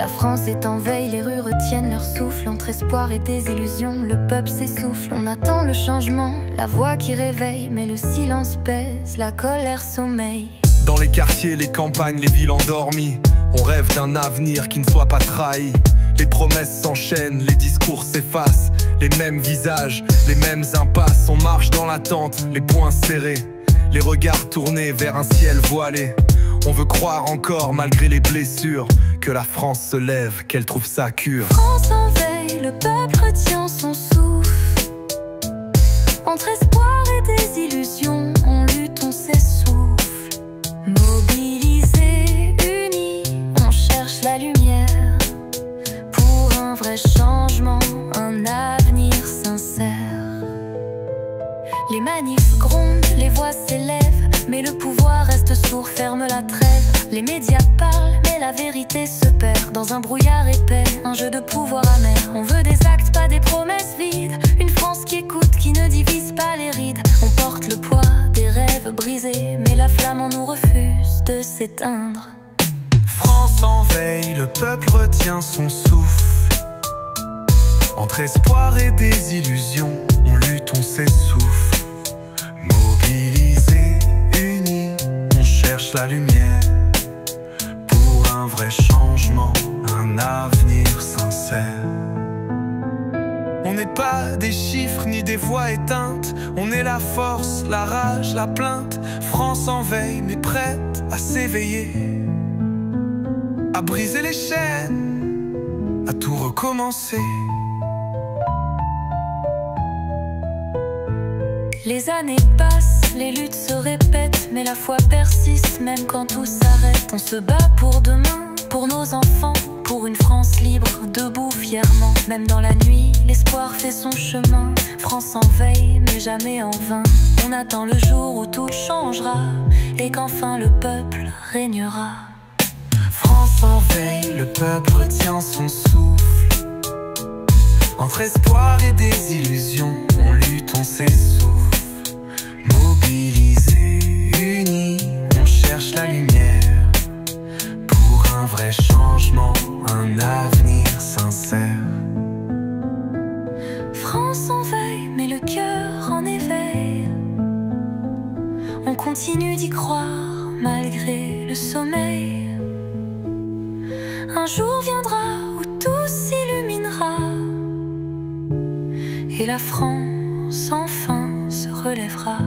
La France est en veille, les rues retiennent leur souffle. Entre espoir et désillusion, le peuple s'essouffle. On attend le changement, la voix qui réveille. Mais le silence pèse, la colère sommeille. Dans les quartiers, les campagnes, les villes endormies, on rêve d'un avenir qui ne soit pas trahi. Les promesses s'enchaînent, les discours s'effacent. Les mêmes visages, les mêmes impasses. On marche dans l'attente, les poings serrés, les regards tournés vers un ciel voilé. On veut croire encore, malgré les blessures, que la France se lève, qu'elle trouve sa cure. France en veille, le peuple retient son souffle. Entre espoir et désillusion, on lutte, on s'essouffle. Mobilisés, unis, on cherche la lumière. Pour un vrai changement, un avenir sincère. Les manifs grondent, les voix s'élèvent, mais le pouvoir reste sourd, ferme la trêve. Les médias parlent, mais la vérité se perd dans un brouillard épais, un jeu de pouvoir amer. On veut des actes, pas des promesses vides. Une France qui écoute, qui ne divise pas les rides. On porte le poids des rêves brisés, mais la flamme en nous refuse de s'éteindre. France en veille, le peuple retient son souffle. Entre espoir et désillusion, on lutte, on s'essouffle. Mobilisés, unis, on cherche la lumière. Pour un vrai changement, un avenir sincère. On n'est pas des chiffres ni des voix éteintes. On est la force, la rage, la plainte. France en veille, mais prête à s'éveiller, à briser les chaînes, à tout recommencer. Les années passent, les luttes se répètent, mais la foi persiste même quand tout s'arrête. On se bat pour demain, pour nos enfants, pour une France libre, debout fièrement. Même dans la nuit, l'espoir fait son chemin. France en veille, mais jamais en vain. On attend le jour où tout changera et qu'enfin le peuple régnera. France en veille, le peuple retient son souffle. Entre espoir et désillusion, on lutte, on s'essouffle. Mobilisés, unis, on cherche la lumière. Pour un vrai changement, un avenir sincère. France en veille, mais le cœur en éveil. On continue d'y croire malgré le sommeil. Un jour viendra où tout s'illuminera et la France enfin se relèvera.